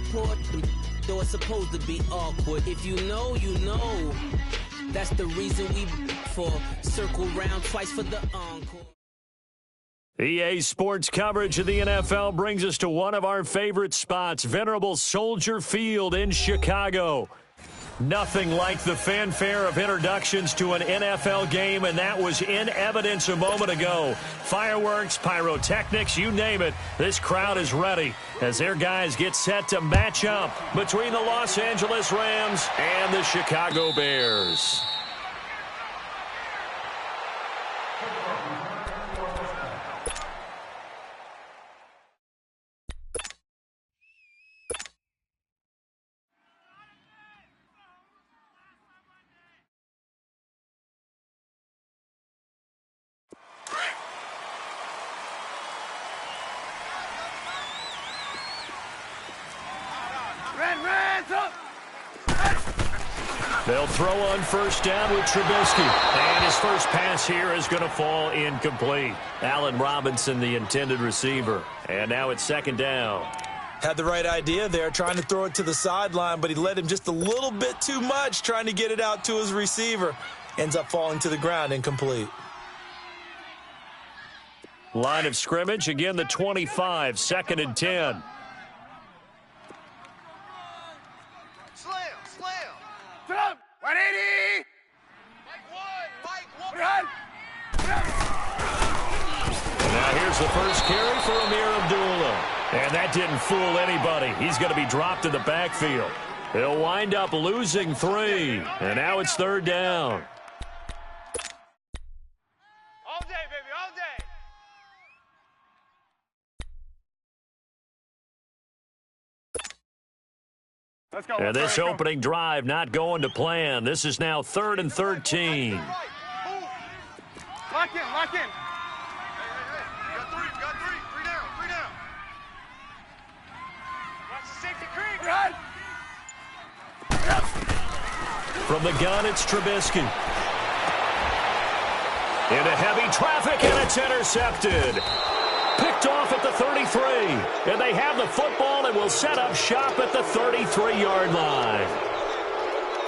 support them, though it's supposed to be awkward. If you know, you know. That's the reason we for circle round twice for the encore. EA Sports coverage of the NFL brings us to one of our favorite spots, venerable Soldier Field in Chicago. Nothing like the fanfare of introductions to an NFL game, and that was in evidence a moment ago. Fireworks, pyrotechnics, you name it. This crowd is ready as their guys get set to match up between the Los Angeles Rams and the Chicago Bears. They'll throw on first down with Trubisky. And his first pass here is going to fall incomplete. Allen Robinson, the intended receiver. And now it's second down. Had the right idea there, trying to throw it to the sideline, but he led him just a little bit too much, trying to get it out to his receiver. Ends up falling to the ground, incomplete. Line of scrimmage, again the 25, second and 10. Now here's the first carry for Amir Abdullah. And that didn't fool anybody. He's going to be dropped in the backfield. He'll wind up losing 3. And now it's third down. All day, baby, all day. Let's go. And this opening drive not going to plan. This is now 3rd and 13. Lock in, lock in. Hey. You got three. Three down. Watch the safety creep. From the gun, it's Trubisky. Into heavy traffic, and it's intercepted. Picked off at the 33. And they have the football and will set up shop at the 33-yard line.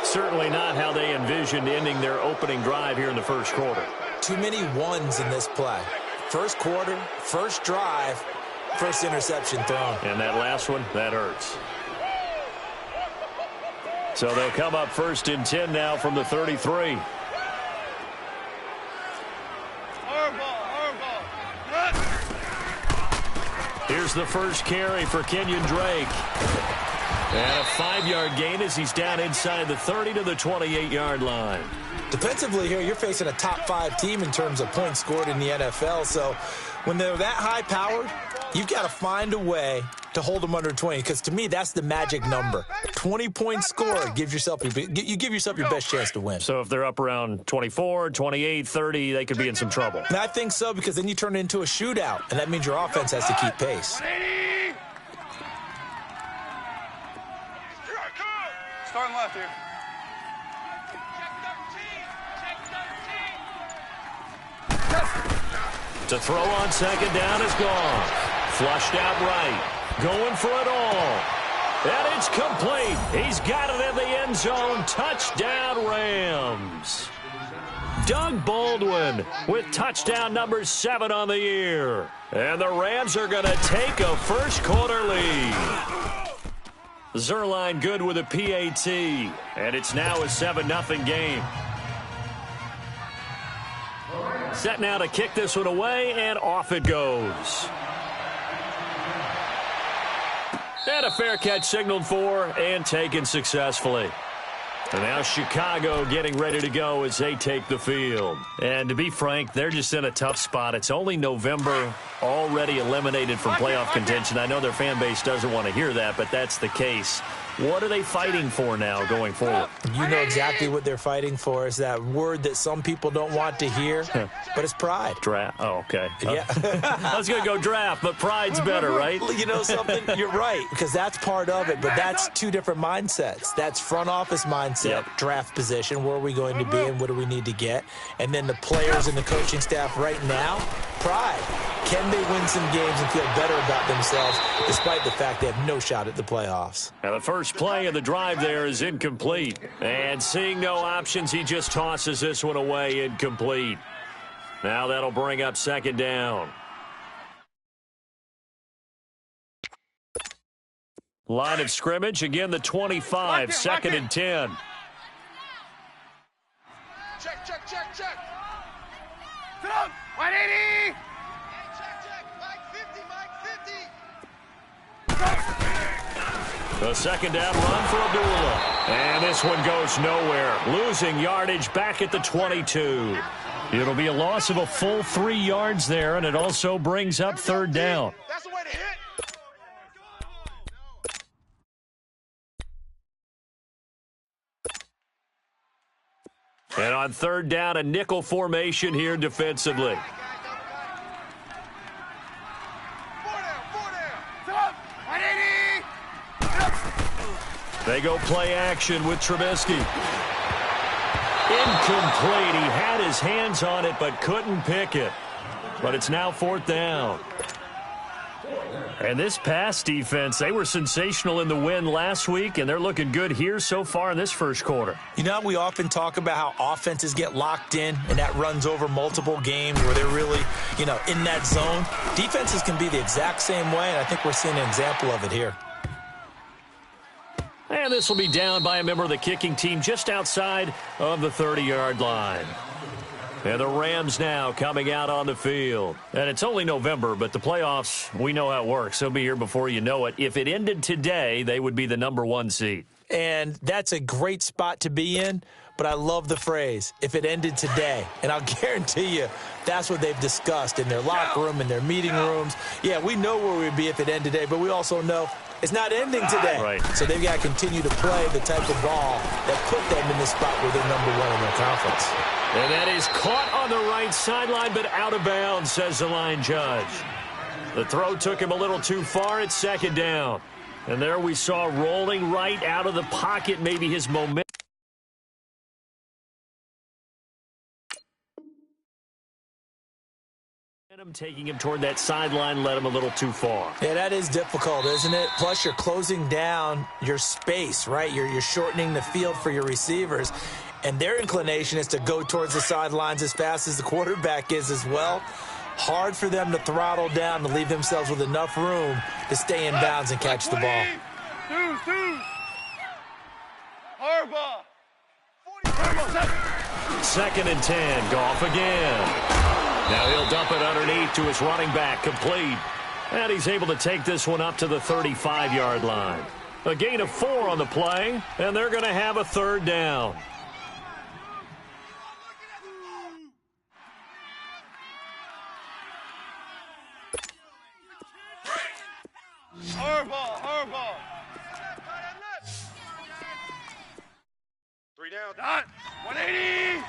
Certainly not how they envisioned ending their opening drive here in the first quarter. Too many ones in this play. First quarter, first drive, first interception thrown. And that last one, that hurts. So they'll come up 1st and 10 now from the 33. Here's the first carry for Kenyon Drake. And a 5-yard gain as he's down inside the 30 to the 28-yard line. Defensively here, you're facing a top 5 team in terms of points scored in the NFL. So when they're that high-powered, you've got to find a way to hold them under 20. Because to me, that's the magic number. 20 points scored, you give yourself your best chance to win. So if they're up around 24, 28, 30, they could be in some trouble. And I think so, because then you turn it into a shootout, and that means your offense has to keep pace. Starting left here. To throw on second down is gone. Flushed out right. Going for it all. And it's complete. He's got it in the end zone. Touchdown, Rams. Doug Baldwin with touchdown number 7 on the year. And the Rams are going to take a first quarter lead. Zerline good with a PAT. And it's now a 7-0 game. Set now to kick this one away, and off it goes. And a fair catch signaled for and taken successfully. And now Chicago getting ready to go as they take the field. And to be frank, they're just in a tough spot. It's only November, already eliminated from playoff contention. I know their fan base doesn't want to hear that, but that's the case. What are they fighting for now going forward? You know exactly what they're fighting for. Is that word that some people don't want to hear, but it's pride. Draft. Oh, okay. Yeah. I was going to go draft, but pride's better, right? You know something? You're right, because that's part of it, but that's 2 different mindsets. That's front office mindset, draft position, where are we going to be and what do we need to get? And then the players and the coaching staff right now, pride. Can they win some games and feel better about themselves despite the fact they have no shot at the playoffs? Now the first play of the drive there is incomplete. And seeing no options, he just tosses this one away, incomplete. Now that'll bring up second down. Line of scrimmage, again the 25, second and 10. Check, check, check, check. Sit up. 180. Check, check. Mike 50, Mike 50. The second down run for Abdullah. And this one goes nowhere. Losing yardage back at the 22. It'll be a loss of a full 3 yards there, and it also brings up third down. That's the way to hit. And on third down, a nickel formation here defensively. Four down. Sit up. 180. They go play action with Trubisky. Incomplete. He had his hands on it but couldn't pick it. But it's now fourth down. And this pass defense, they were sensational in the win last week, and they're looking good here so far in this first quarter. You know, we often talk about how offenses get locked in, and that runs over multiple games where they're really, in that zone. Defenses can be the exact same way, and I think we're seeing an example of it here. And this will be down by a member of the kicking team just outside of the 30-yard line. And the Rams now coming out on the field. And it's only November, but the playoffs, we know how it works. They'll be here before you know it. If it ended today, they would be the number 1 seed. And that's a great spot to be in, but I love the phrase, if it ended today. And I'll guarantee you that's what they've discussed in their locker room, in their meeting rooms. Yeah, we know where we'd be if it ended today, but we also know it's not ending today. Right. So they've got to continue to play the type of ball that put them in the spot where they're number 1 in their conference. And that is caught on the right sideline, but out of bounds, says the line judge. The throw took him a little too far. It's second down. And there we saw rolling right out of the pocket, maybe his momentum. Taking him toward that sideline led him a little too far. Yeah, that is difficult, isn't it? Plus, you're closing down your space, right? You're shortening the field for your receivers. And their inclination is to go towards the sidelines as fast as the quarterback is as well. Hard for them to throttle down to leave themselves with enough room to stay in bounds and catch the ball. Two. Harbaugh. Second and 10. Goff again. Now he'll dump it underneath to his running back, complete. And he's able to take this one up to the 35-yard line. A gain of 4 on the play, and they're going to have a third down. Harbaugh. 3 down. Dot. 180.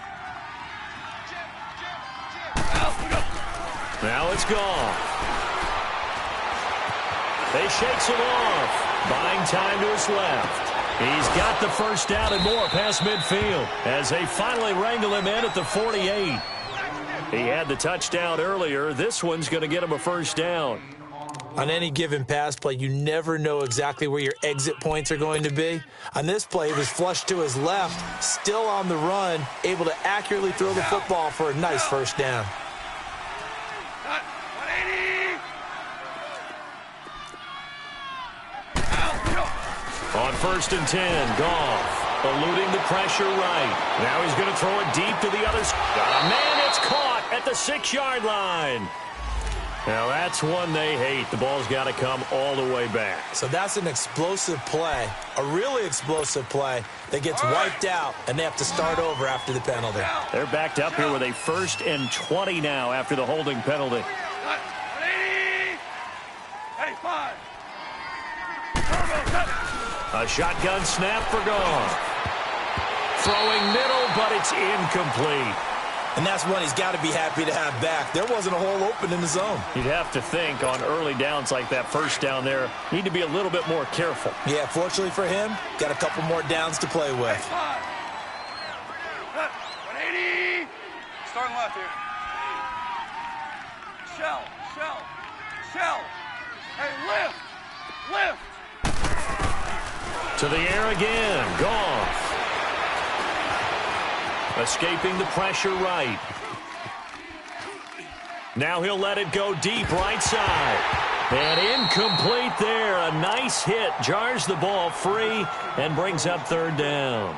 Now it's gone. They shakes him off. Buying time to his left. He's got the first down and more past midfield as they finally wrangle him in at the 48. He had the touchdown earlier. This one's going to get him a first down. On any given pass play, you never know exactly where your exit points are going to be. On this play, he was flushed to his left, still on the run, able to accurately throw the football for a nice first down. 180. On first and 10, Goff eluding the pressure right. Now he's going to throw it deep to the other side. Man, it's caught at the 6-yard line. Now that's one they hate. The ball's got to come all the way back. So that's an explosive play, a really explosive play that gets wiped out, and they have to start over after the penalty. They're backed up here with a 1st and 20 now after the holding penalty. 180. Hey, 5. A shotgun snap for Goff. Throwing middle, but it's incomplete. And that's one he's got to be happy to have back. There wasn't a hole open in the zone. You'd have to think on early downs like that first down there, need to be a little bit more careful. Yeah, fortunately for him, got a couple more downs to play with. 180. Starting left here. Shell. Shell. Hey, lift. To the air again. Goff. Escaping the pressure right. Now he'll let it go deep right side. And incomplete there. A nice hit. Jars the ball free and brings up third down.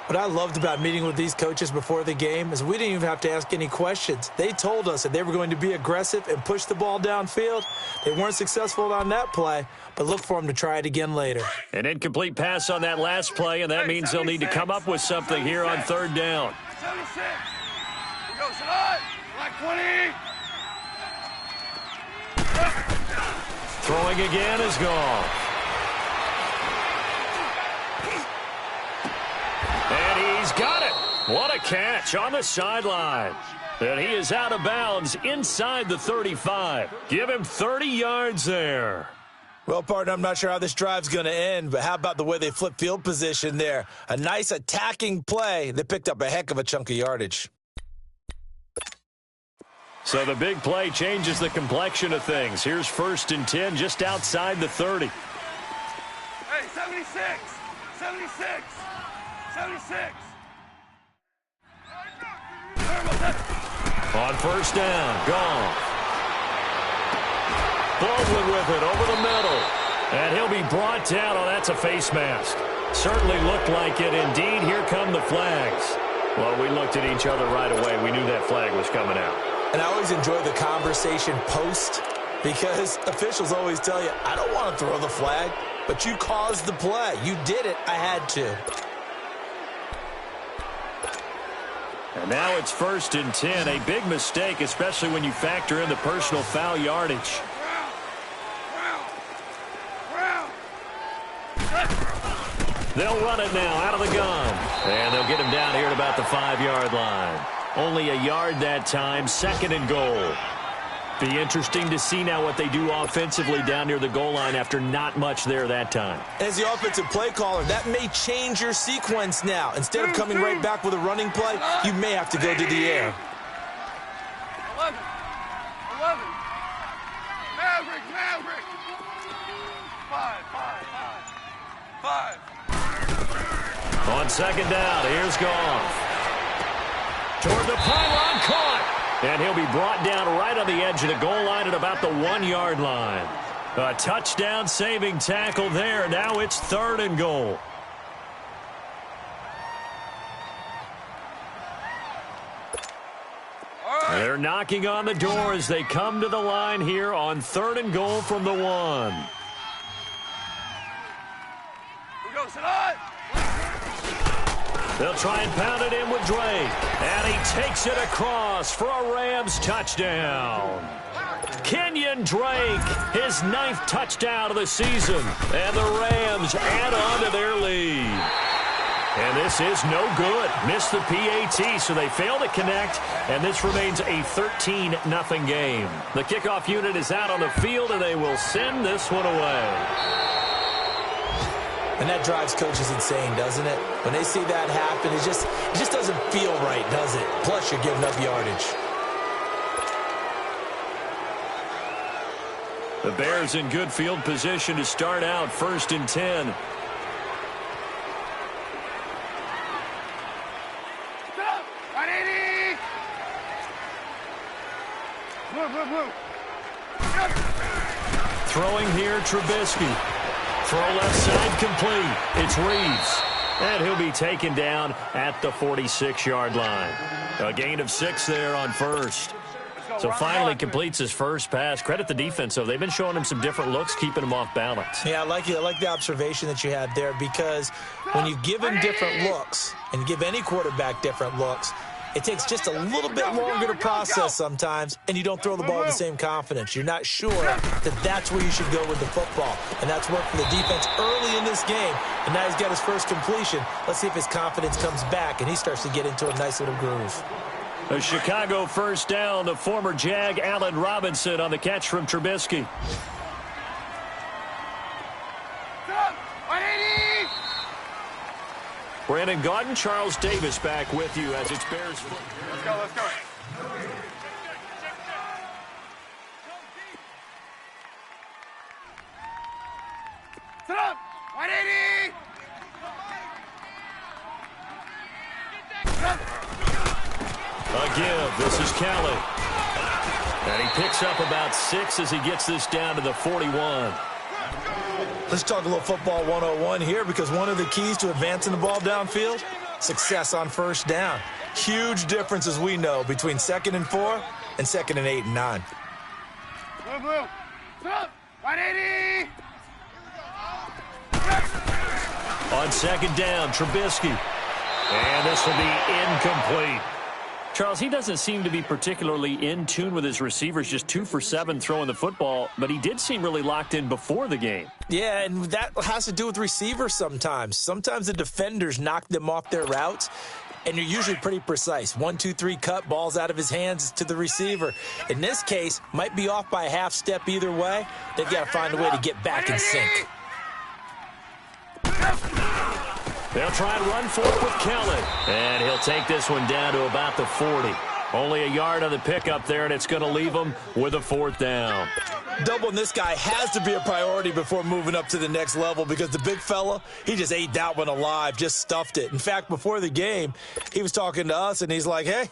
What I loved about meeting with these coaches before the game is we didn't even have to ask any questions. They told us that they were going to be aggressive and push the ball downfield. They weren't successful on that play, but look for them to try it again later. An incomplete pass on that last play, and that means they'll need to come up with something here on third down. 76. Here goes Sadat. Black 20. Throwing again is gone. And he's got it. What a catch on the sideline. And he is out of bounds inside the 35. Give him 30 yards there. Well, partner, I'm not sure how this drive's going to end, but how about the way they flip field position there? A nice attacking play. They picked up a heck of a chunk of yardage. So the big play changes the complexion of things. Here's 1st and 10 just outside the 30. Hey, 76. 76. 76. On 1st down, gone. Baldwin with it over the middle. And he'll be brought down. Oh, that's a face mask. Certainly looked like it. Indeed, here come the flags. Well, we looked at each other right away. We knew that flag was coming out. And I always enjoy the conversation post because officials always tell you, I don't want to throw the flag, but you caused the play. You did it. I had to. And now it's 1st and 10. A big mistake, especially when you factor in the personal foul yardage. They'll run it now out of the gun. And they'll get him down here at about the 5-yard line. Only a yard that time, 2nd and goal. Be interesting to see now what they do offensively down near the goal line after not much there that time. As the offensive play caller, that may change your sequence now. Instead of coming right back with a running play, you may have to go to the air. 11. Maverick. 5. On 2nd down, here's Goff. Toward the pylon, caught. And he'll be brought down right on the edge of the goal line at about the 1-yard line. A touchdown saving tackle there. Now it's 3rd and goal. They're knocking on the door as they come to the line here on 3rd and goal from the 1. Here goes Sadat. They'll try and pound it in with Drake. And he takes it across for a Rams touchdown. Kenyon Drake, his 9th touchdown of the season. And the Rams add on to their lead. And this is no good. Missed the PAT, so they fail to connect. And this remains a 13-0 game. The kickoff unit is out on the field, and they will send this one away. And that drives coaches insane, doesn't it? When they see that happen, it just doesn't feel right, does it? Plus, you're giving up yardage. The Bears in good field position to start out 1st and 10. Stop! 180! Blue. Throwing here, Trubisky. Throw left side complete. It's Reeves. And he'll be taken down at the 46-yard line. A gain of 6 there on 1st. So finally completes his first pass. Credit the defense, though. They've been showing him some different looks, keeping him off balance. Yeah, I like the observation that you had there because when you give him different looks and give any quarterback different looks, it takes just a little bit longer to process sometimes, and you don't throw the ball with the same confidence. You're not sure that that's where you should go with the football. And that's worked for the defense early in this game. And now he's got his first completion. Let's see if his confidence comes back, and he starts to get into a nice little groove. A Chicago 1st down to former Jag Allen Robinson on the catch from Trubisky. Brandon Gaudin, Charles Davis back with you as it's Bears. Let's go. 180! A give. This is Kelly. And he picks up about 6 as he gets this down to the 41. Let's talk a little football 101 here, because one of the keys to advancing the ball downfield, success on first down. Huge difference, as we know, between 2nd and 4 and 2nd and 8 and 9. Blue. 180! On 2nd down, Trubisky. And this will be incomplete. Charles, he doesn't seem to be particularly in tune with his receivers, just 2 for 7 throwing the football, but he did seem really locked in before the game. Yeah, and that has to do with receivers sometimes. Sometimes the defenders knock them off their routes, and you're usually pretty precise. 1, 2, 3 cut, balls out of his hands to the receiver. In this case, might be off by a half step either way. They've got to find a way to get back in sync. They'll try and run for it with Kelly. And he'll take this one down to about the 40. Only a yard on the pickup there, and it's going to leave him with a 4th down. Doubling this guy has to be a priority before moving up to the next level, because the big fella, he just ate that one alive, just stuffed it. In fact, before the game, he was talking to us, and he's like, hey,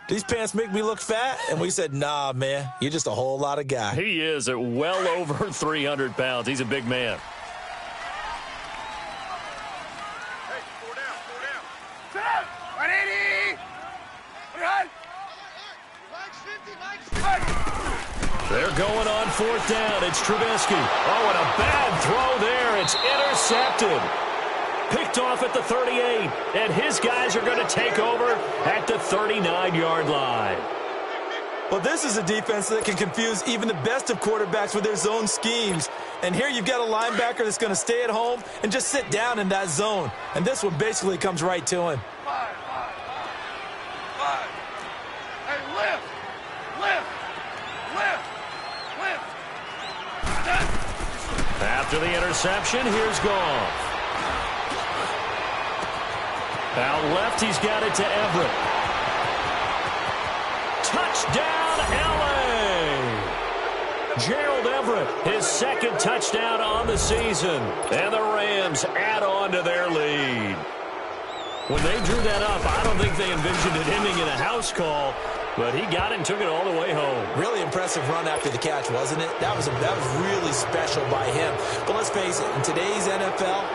these pants make me look fat? And we said, nah, man, you're just a whole lot of guy. He is at well over 300 pounds. He's a big man. Hey, 4 down, 4 down. 180! Run! They're going on 4th down. It's Trubisky. Oh, and a bad throw there. It's intercepted. Picked off at the 38. And his guys are going to take over at the 39-yard line. Well, this is a defense that can confuse even the best of quarterbacks with their zone schemes. And here you've got a linebacker that's going to stay at home and just sit down in that zone. And this one basically comes right to him. 5. Hey, lift! After the interception, here's Goff. Out left, he's got it to Everett. Touchdown, L.A. Gerald Everett, his 2nd touchdown on the season. And the Rams add on to their lead. When they drew that up, I don't think they envisioned it ending in a house call, but he got it and took it all the way home. Really impressive run after the catch, wasn't it? That was really special by him. But let's face it, in today's NFL,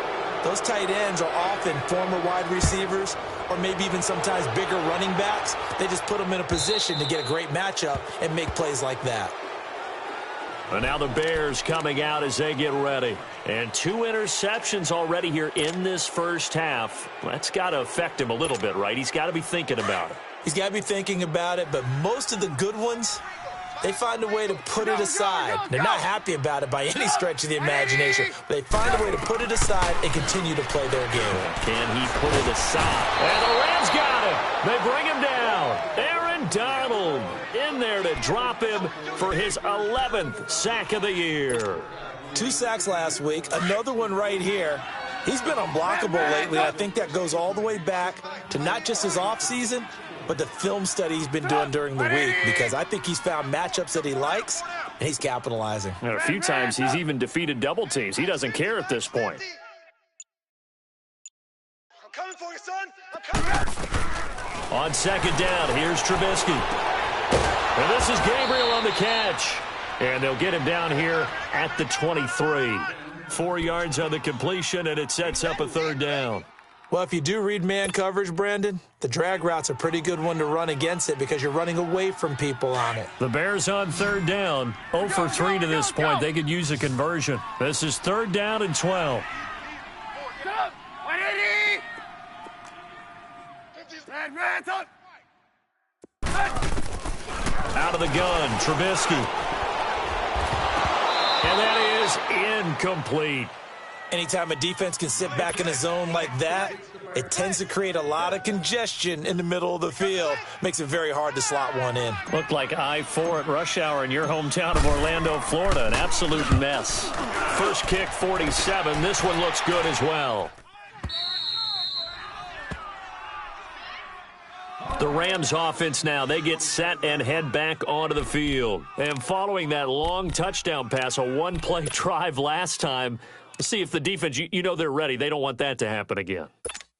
those tight ends are often former wide receivers or maybe even sometimes bigger running backs. They just put them in a position to get a great matchup and make plays like that. And now the Bears coming out as they get ready. And 2 interceptions already here in this first half. That's got to affect him a little bit, right? He's got to be thinking about it. He's got to be thinking about it, but most of the good ones, they find a way to put it aside. They're not happy about it by any stretch of the imagination, but they find a way to put it aside and continue to play their game. Can he put it aside? And the Rams got him. They bring him down. Aaron Donald in there to drop him for his 11th sack of the year. 2 sacks last week, another one right here. He's been unblockable lately, and I think that goes all the way back to not just his offseason, but the film study he's been doing during the week, because I think he's found matchups that he likes, and he's capitalizing. And a few times he's even defeated double teams. He doesn't care at this point. I'm coming for you, son. I'm coming. On 2nd down, here's Trubisky. And this is Gabriel on the catch. And they'll get him down here at the 23. 4 yards on the completion, and it sets up a 3rd down. Well, if you do read man coverage, Brandon, the drag route's a pretty good one to run against it because you're running away from people on it. The Bears on 3rd down. 0 for 3 to this point. They could use a conversion. This is 3rd down and 12. 180! Out of the gun, Trubisky. And that is incomplete. Anytime a defense can sit back in a zone like that, it tends to create a lot of congestion in the middle of the field. Makes it very hard to slot one in. Looked like I-4 at rush hour in your hometown of Orlando, Florida. An absolute mess. First kick, 47. This one looks good as well. The Rams offense now, they get set and head back onto the field. And following that long touchdown pass, a one-play drive last time, See if the defense, you know they're ready. They don't want that to happen again.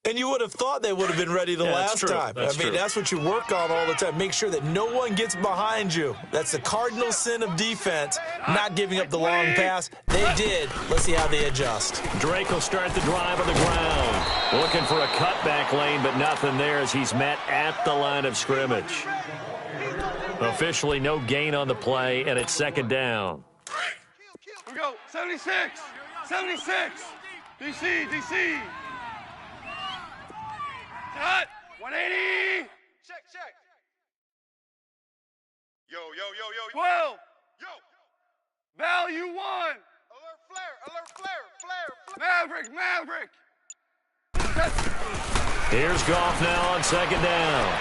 And you would have thought they would have been ready the last time. That's true. That's what you work on all the time. Make sure that no one gets behind you. That's the cardinal sin of defense, not giving up the long pass. They did. Let's see how they adjust. Drake will start the drive on the ground. Looking for a cutback lane, but nothing there as he's met at the line of scrimmage. Officially no gain on the play, and it's second down. Here we go. 76. 76. DC. Cut! 180! Check. Yo. 12! Yo! Value 1! Alert flare! Maverick! Here's Goff now on second down.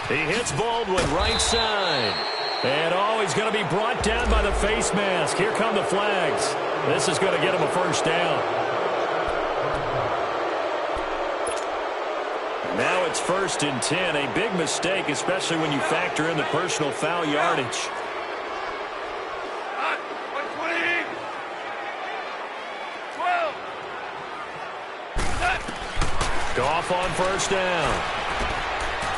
He hits Baldwin right side. And he's going to be brought down by the face mask. Here come the flags. This is going to get him a first down. Now it's 1st and 10. A big mistake, especially when you factor in the personal foul yardage. 120. 12. Goff on first down.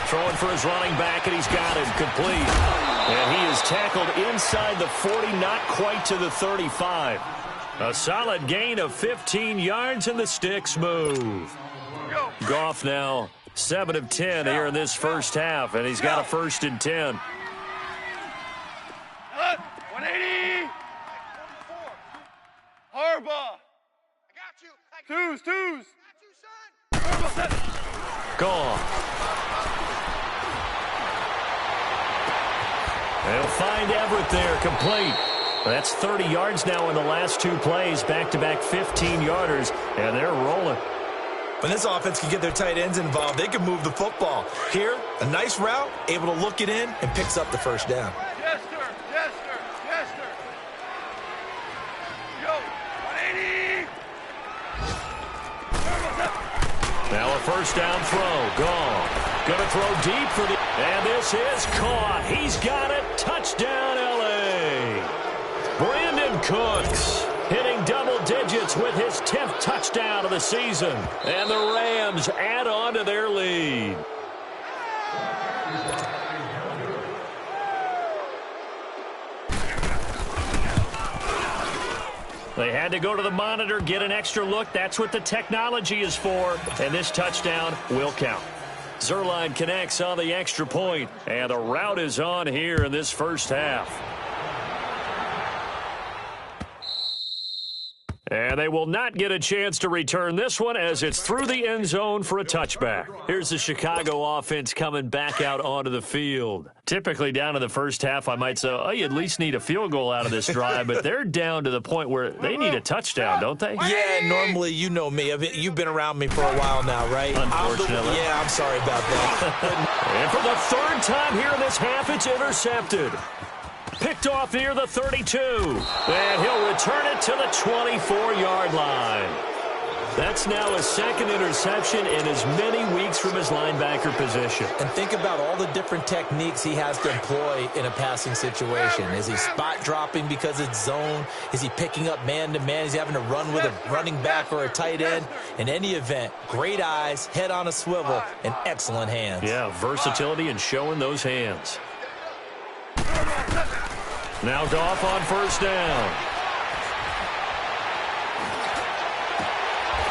Throwing for his running back, and he's got it complete. And he is tackled inside the 40, not quite to the 35. A solid gain of 15 yards, and the sticks move. Goff now 7 of 10 here in this first half, and he's got a 1st and 10. 180. Harbaugh. I got you. Twos. Got you, son. Harbaugh set. Gone. They'll find Everett there, complete. That's 30 yards now in the last 2 plays, back-to-back 15-yarders, and they're rolling. When this offense can get their tight ends involved, they can move the football. Here, a nice route, able to look it in, and picks up the first down. Jester. Yo, 180. Now a first down throw. Gone. Going to throw deep for the... And this is caught. He's got it. Touchdown, L.A. Brandon Cooks hitting double digits with his 10th touchdown of the season. And the Rams add on to their lead. They had to go to the monitor, get an extra look. That's what the technology is for. And this touchdown will count. Zerline connects on the extra point. And the route is on here in this first half. And they will not get a chance to return this one as it's through the end zone for a touchback. Here's the Chicago offense coming back out onto the field. Typically down in the first half, I might say, oh, you at least need a field goal out of this drive, but they're down to the point where they need a touchdown, don't they? Yeah, normally you know me. You've been around me for a while now, right? Unfortunately. I'm sorry about that. And for the 3rd time here in this half, it's intercepted. Picked off near the 32. And he'll return it to the 24-yard line. That's now his 2nd interception in as many weeks from his linebacker position. And think about all the different techniques he has to employ in a passing situation. Is he spot dropping because it's zone? Is he picking up man-to-man? Is he having to run with a running back or a tight end? In any event, great eyes, head on a swivel, and excellent hands. Yeah, versatility and showing those hands. Now Goff on first down.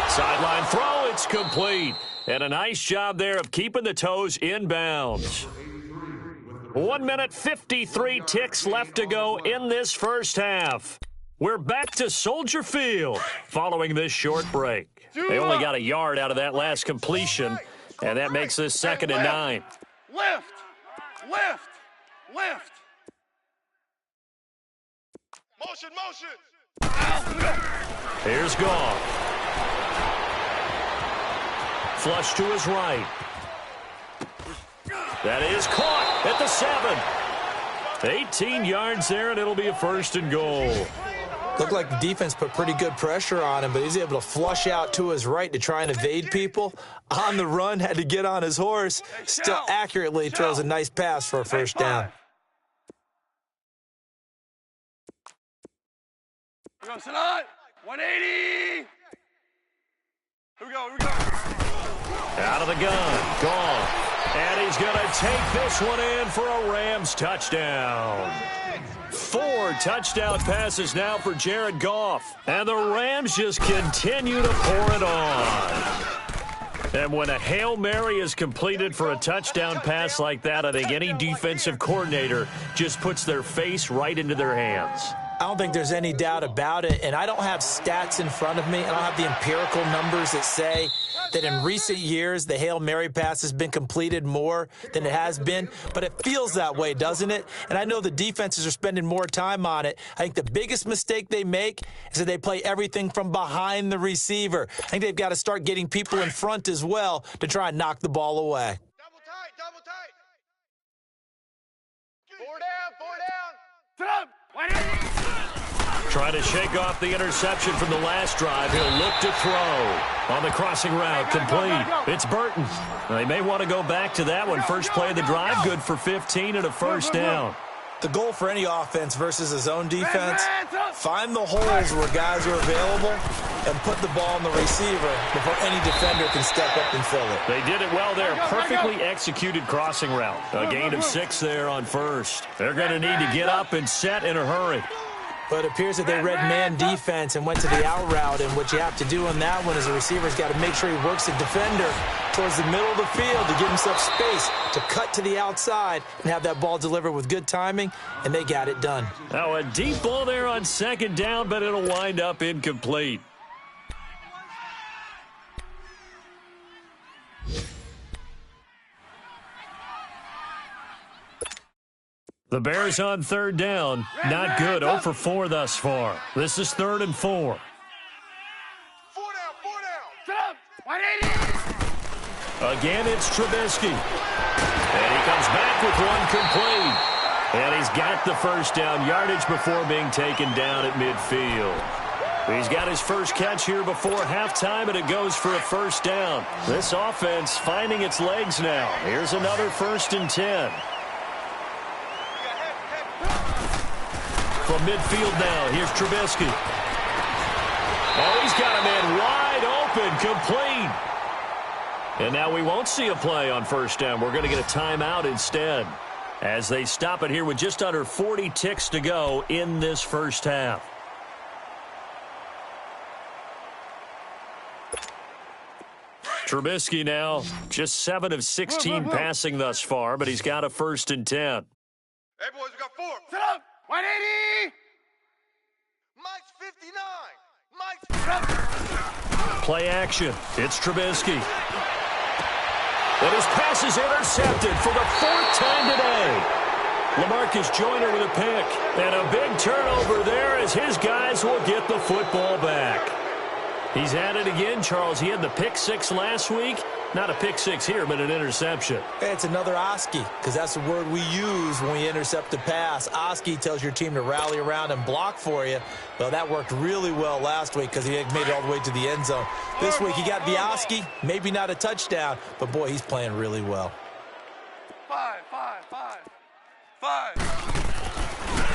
Sideline throw, it's complete. And a nice job there of keeping the toes in bounds. 1 minute, 53 ticks left to go in this first half. We're back to Soldier Field following this short break. They only got a yard out of that last completion, and that makes this 2nd and 9. Lift. Motion. Here's Goff. Flush to his right. That is caught at the 7. 18 yards there, and it'll be a 1st and goal. Looked like the defense put pretty good pressure on him, but he's able to flush out to his right to try and evade people. On the run, had to get on his horse. Still accurately throws a nice pass for a first down. We go, Sanat. 180. Here we go, here we go. Out of the gun, gone. And he's going to take this one in for a Rams touchdown. 4 touchdown passes now for Jared Goff. And the Rams just continue to pour it on. And when a Hail Mary is completed for a touchdown pass like that, I think any defensive coordinator just puts their face right into their hands. I don't think there's any doubt about it, and I don't have stats in front of me. I don't have the empirical numbers that say that in recent years the Hail Mary pass has been completed more than it has been, but it feels that way, doesn't it? And I know the defenses are spending more time on it. I think the biggest mistake they make is that they play everything from behind the receiver. I think they've got to start getting people in front as well to try and knock the ball away. Double tight, double tight. 4 down, 4 down. Sit up. 180. Trying to shake off the interception from the last drive. He'll look to throw. On the crossing route, complete. It's Burton. They may want to go back to that one. First play of the drive, good for 15 and a first down. The goal for any offense versus a zone defense, find the holes where guys are available and put the ball on the receiver before any defender can step up and fill it. They did it well there. Perfectly executed crossing route. A gain of 6 there on first. They're going to need to get up and set in a hurry. But it appears that they read man defense and went to the out route, and what you have to do on that one is the receiver's got to make sure he works the defender towards the middle of the field to give himself space to cut to the outside and have that ball delivered with good timing, and they got it done. Now a deep ball there on second down, but it'll wind up incomplete. The Bears on third down. Not good. 0 for 4 thus far. This is 3rd and 4. 4 down, 4 down. Sit up. 180. Again, it's Trubisky. And he comes back with one complete. And he's got the first down yardage before being taken down at midfield. He's got his first catch here before halftime, and it goes for a first down. This offense finding its legs now. Here's another 1st and 10. From midfield now, here's Trubisky. Oh, he's got a man wide open, complete. And now we won't see a play on first down. We're going to get a timeout instead as they stop it here with just under 40 ticks to go in this first half. Trubisky now just 7 of 16 passing thus far, but he's got a 1st and 10. Hey, boys, we got 4. Sit up. 180. Mike's 59. Mike's Play action. It's Trubisky. And his pass is intercepted for the 4th time today. LaMarcus Joyner with a pick. And a big turnover there as his guys will get the football back. He's at it again, Charles. He had the pick 6 last week. Not a pick 6 here, but an interception. It's another Oski, because that's the word we use when we intercept a pass. Oski tells your team to rally around and block for you. Well, that worked really well last week because he made it all the way to the end zone. This week he got the Oski, maybe not a touchdown, but boy, he's playing really well. 5.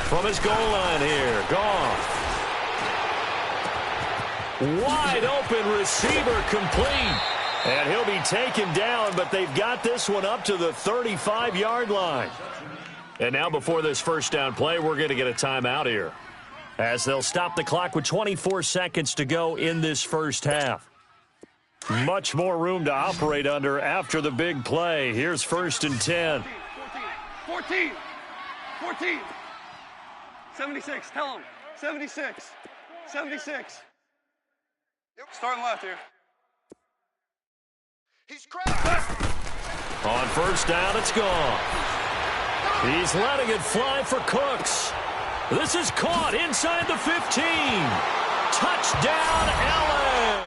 From his goal line here, Goff. Wide open receiver, complete. And he'll be taken down, but they've got this one up to the 35-yard line. And now before this first down play, we're going to get a timeout here, as they'll stop the clock with 24 seconds to go in this first half. Much more room to operate under after the big play. Here's 1st and 10. 14. 76. Tell him. 76. Yep. Starting left here. He's crashed. On first down, it's gone. He's letting it fly for Cooks. This is caught inside the 15. Touchdown, Allen.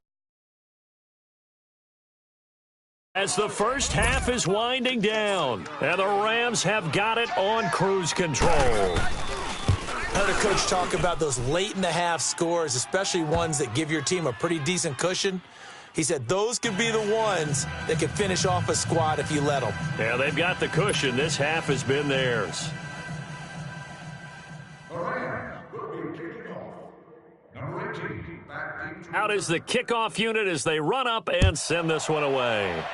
As the first half is winding down, and the Rams have got it on cruise control. I heard a coach talk about those late-in-the-half scores, especially ones that give your team a pretty decent cushion. He said those could be the ones that can finish off a squad if you let them. Yeah, they've got the cushion. This half has been theirs. All right, we'll be kicking off. Number 18, back Out is the kickoff unit as they run up and send this one away.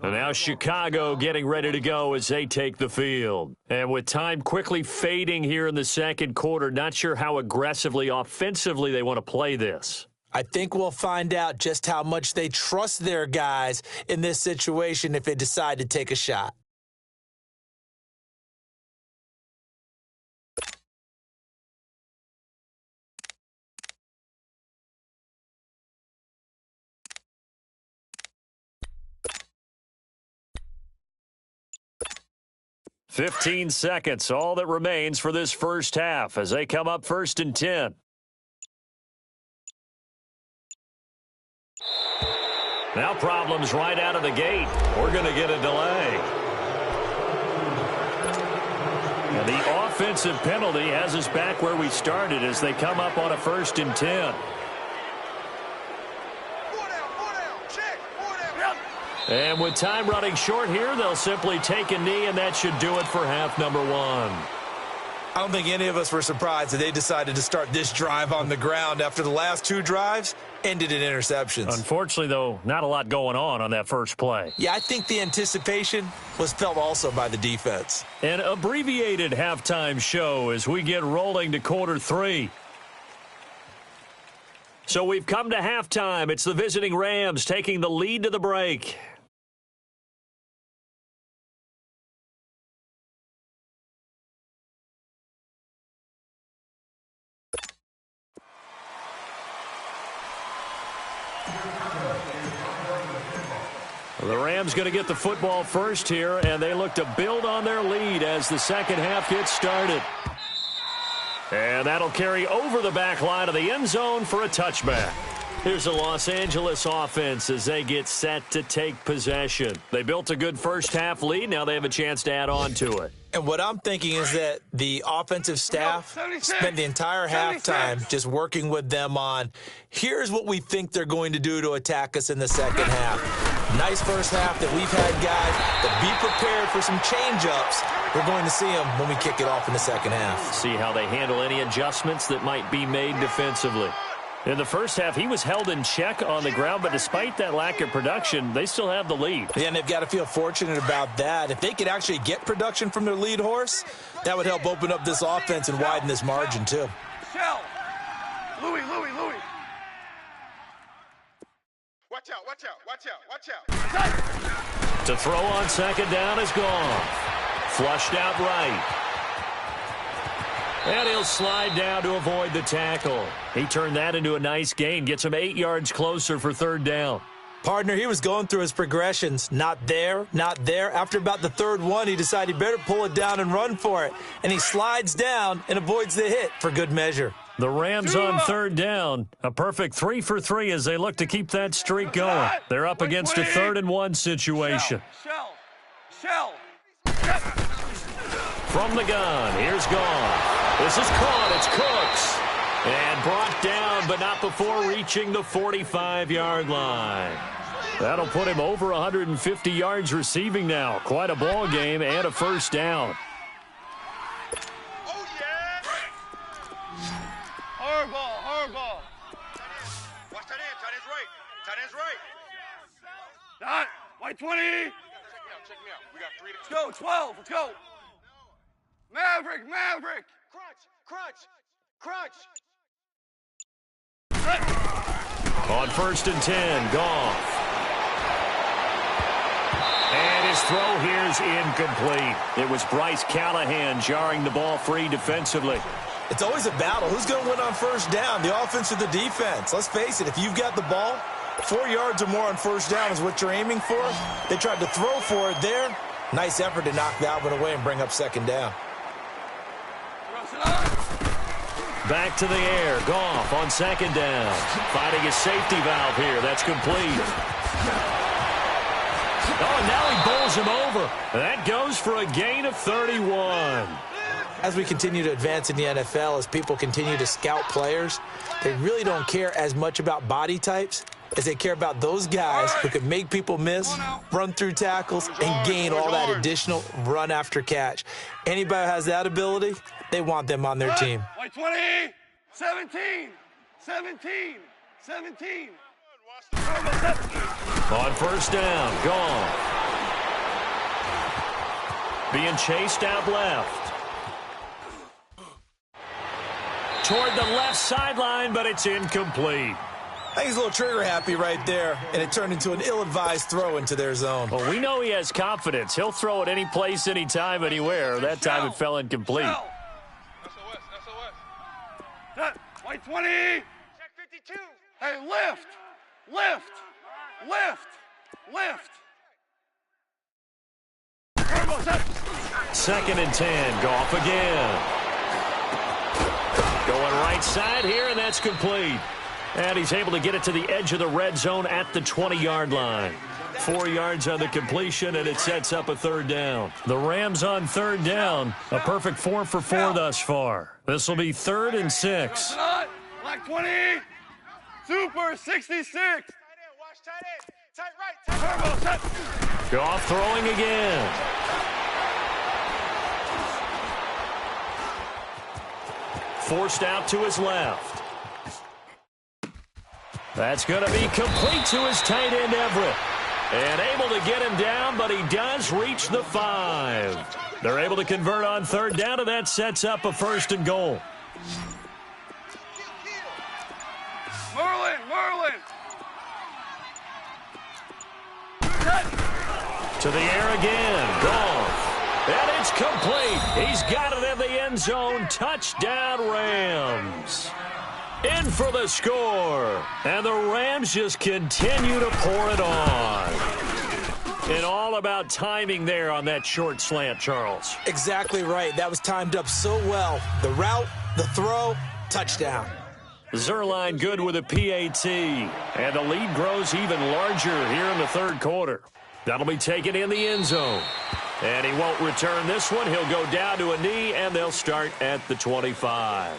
And now Chicago getting ready to go as they take the field. And with time quickly fading here in the second quarter, not sure how aggressively, offensively they want to play this. I think we'll find out just how much they trust their guys in this situation if they decide to take a shot. "15 seconds, all that remains for this first half as they come up 1st and 10. Now problems right out of the gate. We're going to get a delay. And the offensive penalty has us back where we started as they come up on a 1st and 10. And with time running short here, they'll simply take a knee, and that should do it for half number 1. I don't think any of us were surprised that they decided to start this drive on the ground after the last 2 drives ended in interceptions. Unfortunately, though, not a lot going on that first play. Yeah, I think the anticipation was felt also by the defense. An abbreviated halftime show as we get rolling to quarter 3. So we've come to halftime. It's the visiting Rams taking the lead to the break. The Rams going to get the football first here, and they look to build on their lead as the second half gets started. And that'll carry over the back line of the end zone for a touchback. Here's the Los Angeles offense as they get set to take possession. They built a good first half lead. Now they have a chance to add on to it. And what I'm thinking is that the offensive staff spent the entire halftime just working with them on, here's what we think they're going to do to attack us in the second half. Nice first half that we've had, guys, but be prepared for some change-ups. We're going to see them when we kick it off in the second half. See how they handle any adjustments that might be made defensively. In the first half, he was held in check on the ground, but despite that lack of production, they still have the lead. Yeah, and they've got to feel fortunate about that. If they could actually get production from their lead horse, that would help open up this offense and widen this margin, too. Shell. Louis. Watch out, watch out, watch out, watch out. To throw on second down is gone. Flushed out right. And he'll slide down to avoid the tackle. He turned that into a nice gain. Gets him 8 yards closer for third down. Partner, he was going through his progressions. Not there, not there. After about the third one, he decided he better pull it down and run for it. And he slides down and avoids the hit for good measure. The Rams on third down. A perfect 3 for 3 as they look to keep that streak going. They're up against a 3rd and 1 situation. Shell. From the gun, here's Goff. This is caught. It's Cooks. And brought down, but not before reaching the 45-yard line. That'll put him over 150 yards receiving now. Quite a ball game and a first down. Oh, yeah. Hardball. Watch tight end. Tight end's right. Tight end's right. Dot. White 20. Check me out. We got 3 to go. 12. Let's go. Maverick. Crunch. On 1st and 10, Goff. And his throw here's incomplete. It was Bryce Callahan jarring the ball free defensively. It's always a battle. Who's going to win on first down, the offense or the defense? Let's face it, if you've got the ball, 4 yards or more on first down is what you're aiming for. They tried to throw for it there. Nice effort to knock that one away and bring up second down. Back to the air. Goff on second down. Finding his safety valve here. That's complete. Oh, and now he bowls him over. That goes for a gain of 31. As we continue to advance in the NFL, as people continue to scout players, they really don't care as much about body types is they care about those guys who can make people miss, run through tackles, and gain all that additional run after catch. Anybody who has that ability, they want them on their team. White 20, 17, 17, 17. On first down, gone. Being chased out left. Toward the left sideline, but it's incomplete. I think he's a little trigger happy right there, and it turned into an ill-advised throw into their zone. Well, we know he has confidence. He'll throw it any place, anytime, anywhere. That time it fell incomplete. SOS. White 20. Check 52. Hey, lift. Second and 10. Goff again. Going right side here, and that's complete. And he's able to get it to the edge of the red zone at the 20-yard line. 4 yards on the completion, and it sets up a third down. The Rams on third down. A perfect 4 for 4 thus far. This will be 3rd and 6. Black 20. Super 66. Tight end, watch tight end. Tight right, tight right. Goff throwing again. Forced out to his left. That's going to be complete to his tight end, Everett. And able to get him down, but he does reach the 5. They're able to convert on third down, and that sets up a 1st and goal. Merlin. To the air again. Goff. And it's complete. He's got it in the end zone. Touchdown, Rams. In for the score. And the Rams just continue to pour it on. And all about timing there on that short slant, Charles. Exactly right. That was timed up so well. The route, the throw, touchdown. Zerline good with a PAT. And the lead grows even larger here in the third quarter. That'll be taken in the end zone. And he won't return this one. He'll go down to a knee, and they'll start at the 25.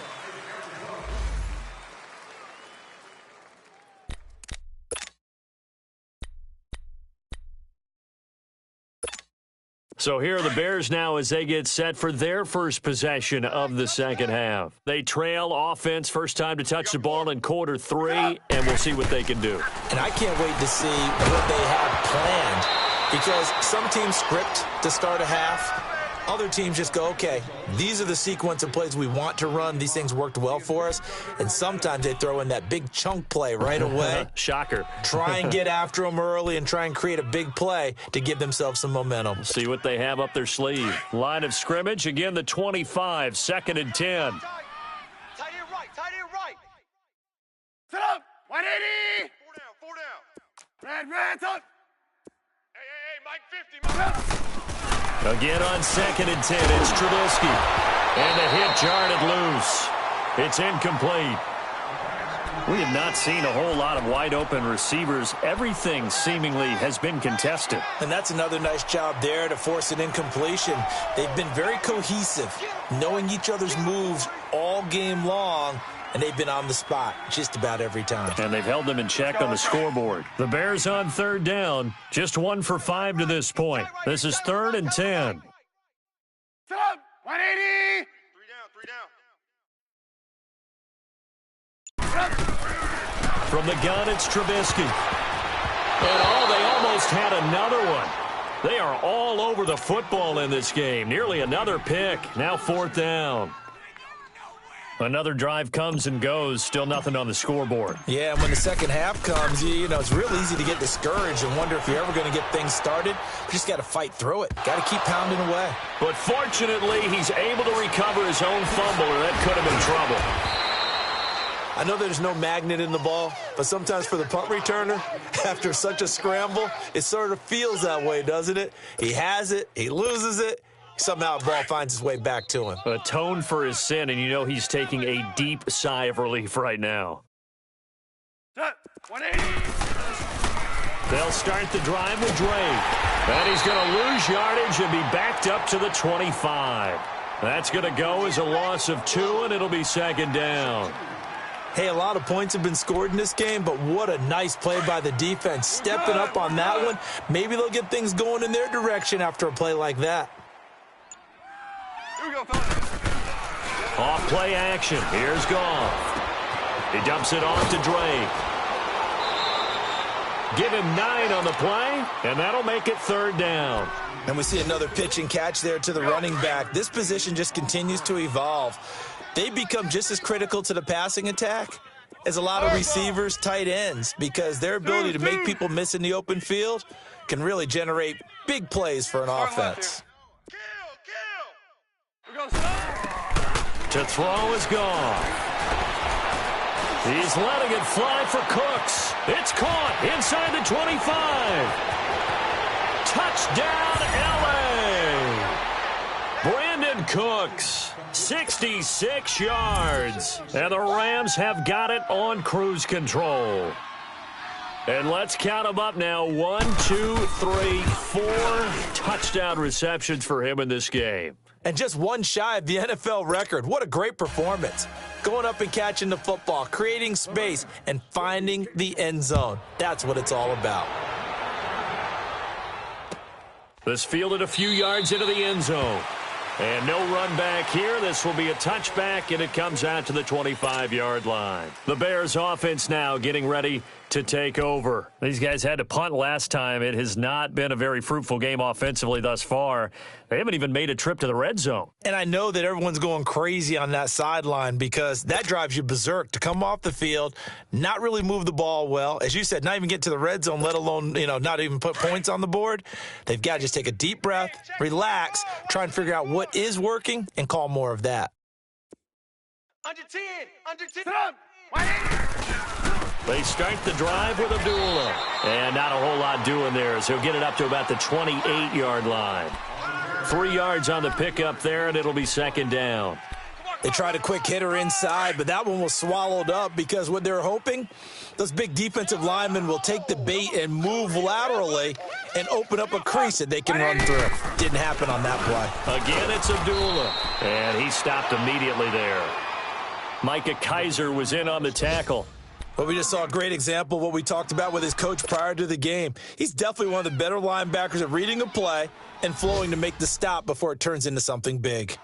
So here are the Bears now as they get set for their first possession of the second half. They trail offense, first time to touch the ball in quarter 3, and we'll see what they can do. And I can't wait to see what they have planned, because some teams script to start a half. Other teams just go, okay, these are the sequence of plays we want to run. These things worked well for us. And sometimes they throw in that big chunk play right away. Shocker. Try and get after them early and try and create a big play to give themselves some momentum. See what they have up their sleeve. Line of scrimmage, again the 25, 2nd and 10. Tight end right. Sit up. 180. 4 down. Red, up. Hey, Mike 50. Again on 2nd and 10, it's Trubisky. And the hit jarred loose. It's incomplete. We have not seen a whole lot of wide-open receivers. Everything seemingly has been contested. And that's another nice job there to force an incompletion. They've been very cohesive, knowing each other's moves all game long, and they've been on the spot just about every time. And they've held them in check on the scoreboard. The Bears on third down, just 1 for 5 to this point. This is 3rd and 10. Sit up. 180. 3 down. From the gun, it's Trubisky. And they almost had another one. They are all over the football in this game. Nearly another pick. Now 4th down. Another drive comes and goes. Still nothing on the scoreboard. Yeah, and when the second half comes, you know, it's real easy to get discouraged and wonder if you're ever going to get things started. You just got to fight through it. Got to keep pounding away. But fortunately, he's able to recover his own fumble, or that could have been trouble. I know there's no magnet in the ball, but sometimes for the punt returner, after such a scramble, it sort of feels that way, doesn't it? He has it, he loses it, somehow the ball finds its way back to him. Atone for his sin, and you know he's taking a deep sigh of relief right now. 180. They'll start the drive with Drake. And he's going to lose yardage and be backed up to the 25. That's going to go as a loss of 2, and it'll be 2nd down. Hey, a lot of points have been scored in this game, but what a nice play by the defense. Stepping up on that one. Maybe they'll get things going in their direction after a play like that. Here we go, fellas. Off play action. Here's Goff. He dumps it off to Drake. Give him 9 on the play, and that'll make it 3rd down. And we see another pitch and catch there to the running back. This position just continues to evolve. They become just as critical to the passing attack as a lot of receivers, tight ends, because their ability to make people miss in the open field can really generate big plays for an offense. To throw is Goff. He's letting it fly for Cooks. It's caught inside the 25. Touchdown, L.A. Brandon Cooks, 66 yards. And the Rams have got it on cruise control. And let's count them up now. 1, 2, 3, 4 touchdown receptions for him in this game. And just one shy of the NFL record. What a great performance. Going up and catching the football, creating space, and finding the end zone. That's what it's all about. This fielded a few yards into the end zone. And no run back here. This will be a touchback, and it comes out to the 25-yard line. The Bears offense now getting ready to take over. These guys had to punt last time. It has not been a very fruitful game offensively thus far. They haven't even made a trip to the red zone. And I know that everyone's going crazy on that sideline because that drives you berserk to come off the field, not really move the ball well. As you said, not even get to the red zone, let alone, not even put points on the board. They've got to just take a deep breath, relax, try and figure out what is working, and call more of that. Under 10. Under 10. They start the drive with Abdullah. And not a whole lot doing there as he'll get it up to about the 28-yard line. 3 yards on the pickup there, and it'll be 2nd down. They tried a quick hitter inside, but that one was swallowed up because what they're hoping, those big defensive linemen will take the bait and move laterally and open up a crease that they can run through. Didn't happen on that play. Again, it's Abdullah, and he stopped immediately there. Micah Kaiser was in on the tackle. Well, we just saw a great example of what we talked about with his coach prior to the game. He's definitely one of the better linebackers at reading a play and flowing to make the stop before it turns into something big.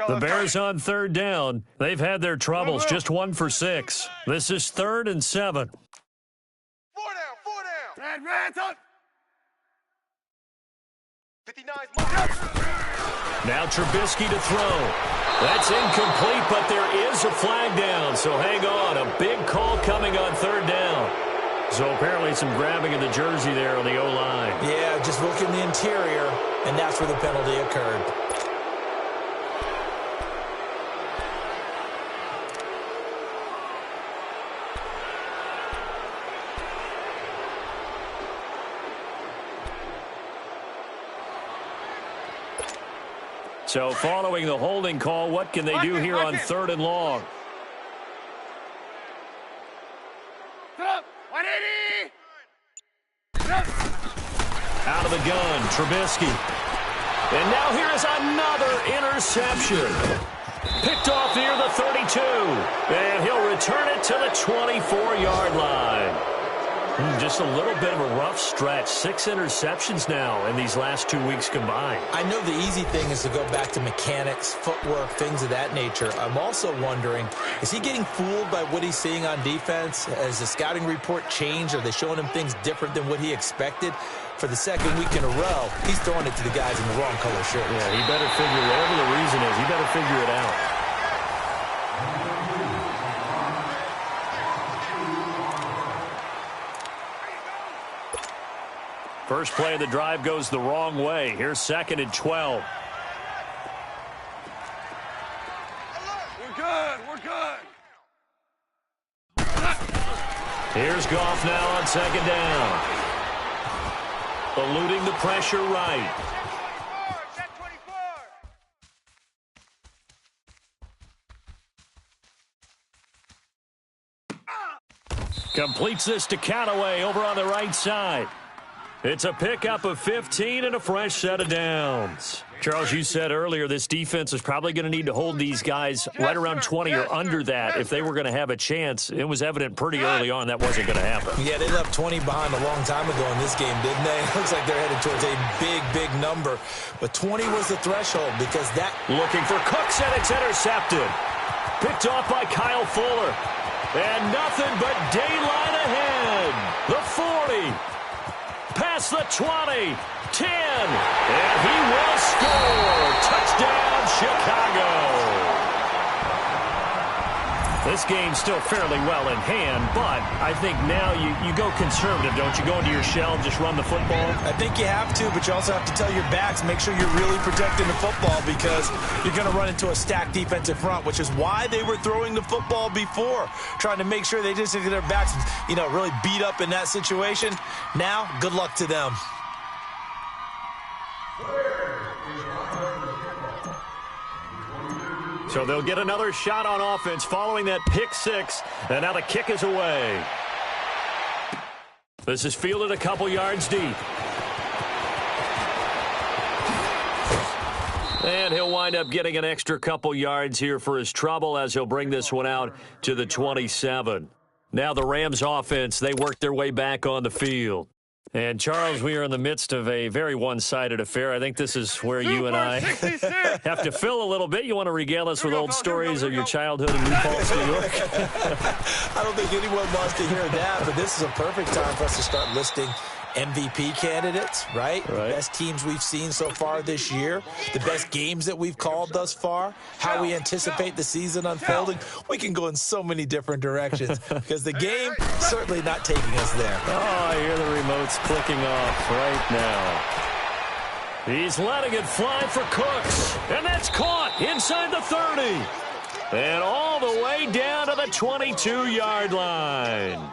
The Bears on 3rd down. They've had their troubles, just 1 for 6. This is 3rd and 7. 4 down. Red, up. 59's now Trubisky to throw. That's incomplete, but there is a flag down, so hang on. A big call coming on 3rd down. So apparently some grabbing of the jersey there on the O-line. Yeah, just look in the interior, and that's where the penalty occurred. So following the holding call, what can they do here on 3rd and long? Out of the gun, Trubisky. And now here is another interception. Picked off near the 32. And he'll return it to the 24-yard line. Just a little bit of a rough stretch. 6 interceptions now in these last 2 weeks combined. I know the easy thing is to go back to mechanics, footwork, things of that nature. I'm also wondering, is he getting fooled by what he's seeing on defense? Has the scouting report changed? Are they showing him things different than what he expected? For the 2nd week in a row, he's throwing it to the guys in the wrong color shirt. Yeah, he better figure, whatever the reason is, he better figure it out. First play of the drive goes the wrong way. Here's 2nd and 12. We're good. We're good. Here's Goff now on 2nd down. Eluding the pressure right. Completes this to Callaway over on the right side. It's a pickup of 15 and a fresh set of downs. Charles, you said earlier this defense is probably going to need to hold these guys right around 20 or under that if they were going to have a chance. It was evident pretty early on that wasn't going to happen. Yeah, they left 20 behind a long time ago in this game, didn't they? It looks like they're headed towards a big, big number. But 20 was the threshold because that... Looking for Cooks, and it's intercepted. Picked off by Kyle Fuller. And nothing but daylight ahead. The 40. Past the 20. 10. And he will score. Touchdown, Chicago. This game's still fairly well in hand, but I think now you go conservative, don't you? Go into your shell and just run the football? I think you have to, but you also have to tell your backs, make sure you're really protecting the football because you're going to run into a stacked defensive front, which is why they were throwing the football before, trying to make sure they just get their backs, really beat up in that situation. Now, good luck to them. So they'll get another shot on offense following that pick six, and now the kick is away. This is fielded a couple yards deep. And he'll wind up getting an extra couple yards here for his trouble as he'll bring this one out to the 27. Now the Rams offense, they work their way back on the field. And, Charles, we are in the midst of a very one-sided affair. I think this is where you and I have to fill a little bit. You want to regale us with old stories of your childhood in New Paltz, New York? I don't think anyone wants to hear that, but this is a perfect time for us to start listing MVP candidates, right? The best teams we've seen so far this year, the best games that we've called thus far, how we anticipate the season unfolding. We can go in so many different directions because the game certainly not taking us there. Oh, I hear the remotes clicking off right now. He's letting it fly for Cooks, and that's caught inside the 30. And all the way down to the 22-yard line.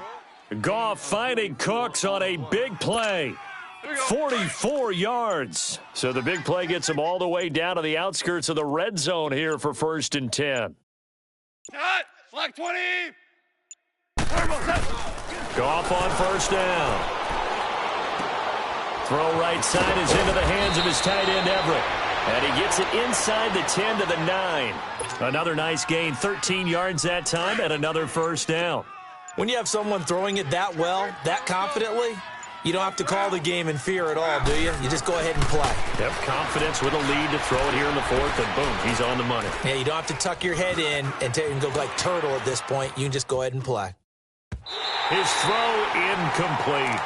Goff finding Cooks on a big play. 44 yards. So the big play gets him all the way down to the outskirts of the red zone here for 1st and 10. Flag 20. Goff on 1st down. Throw right side is into the hands of his tight end Everett. And he gets it inside the 10 to the 9. Another nice gain, 13 yards that time, and another 1st down. When you have someone throwing it that well, that confidently, you don't have to call the game in fear at all, do you? You just go ahead and play. Yep, confidence with a lead to throw it here in the 4th, and boom, he's on the money. Yeah, you don't have to tuck your head in and go like turtle at this point. You can just go ahead and play. His throw incomplete.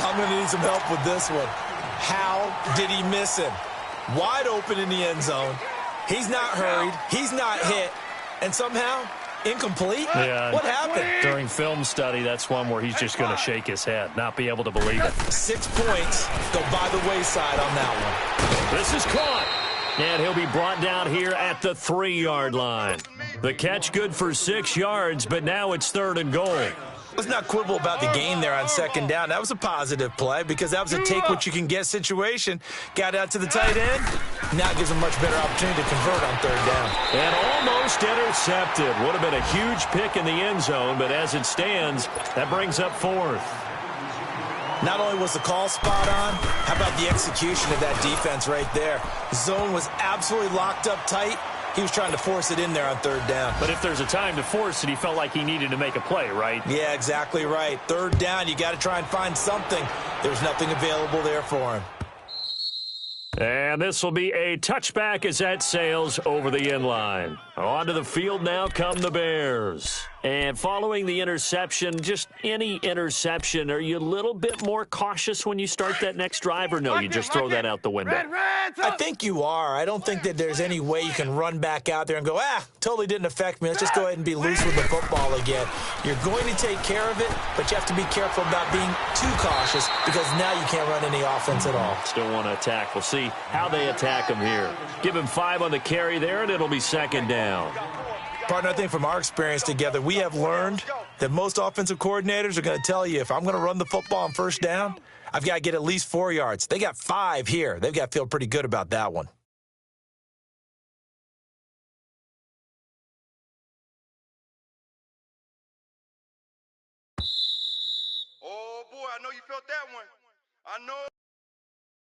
I'm going to need some help with this one. How did he miss him? Wide open in the end zone. He's not hurried. He's not hit. And somehow... incomplete? Yeah. What happened? During film study, that's one where he's just going to shake his head, not be able to believe it. 6 points go by the wayside on that one. This is caught. And he'll be brought down here at the 3-yard line. The catch good for 6 yards, but now it's 3rd and goal. Let's not quibble about the gain there on 2nd down. That was a positive play because that was a take-what-you-can-get situation. Got out to the tight end. Now it gives him a much better opportunity to convert on 3rd down. And almost intercepted. Would have been a huge pick in the end zone, but as it stands, that brings up 4th. Not only was the call spot on, how about the execution of that defense right there? Zone was absolutely locked up tight. He was trying to force it in there on 3rd down. But if there's a time to force it, he felt like he needed to make a play, right? Yeah, exactly right. 3rd down, you got to try and find something. There's nothing available there for him. And this will be a touchback as that sails over the end line. Onto the field now come the Bears. And following the interception, just any interception, are you a little bit more cautious when you start that next drive, or no, you just throw that out the window? I think you are. I don't think that there's any way you can run back out there and go, totally didn't affect me. Let's just go ahead and be loose with the football again. You're going to take care of it, but you have to be careful about being too cautious because now you can't run any offense at all. Still want to attack. We'll see how they attack him here. Give him 5 on the carry there, and it'll be 2nd down. Partner, I think from our experience together, we have learned that most offensive coordinators are going to tell you, if I'm going to run the football on 1st down, I've got to get at least 4 yards. They got 5 here. They've got to feel pretty good about that one. Oh, boy, I know you felt that one. I know.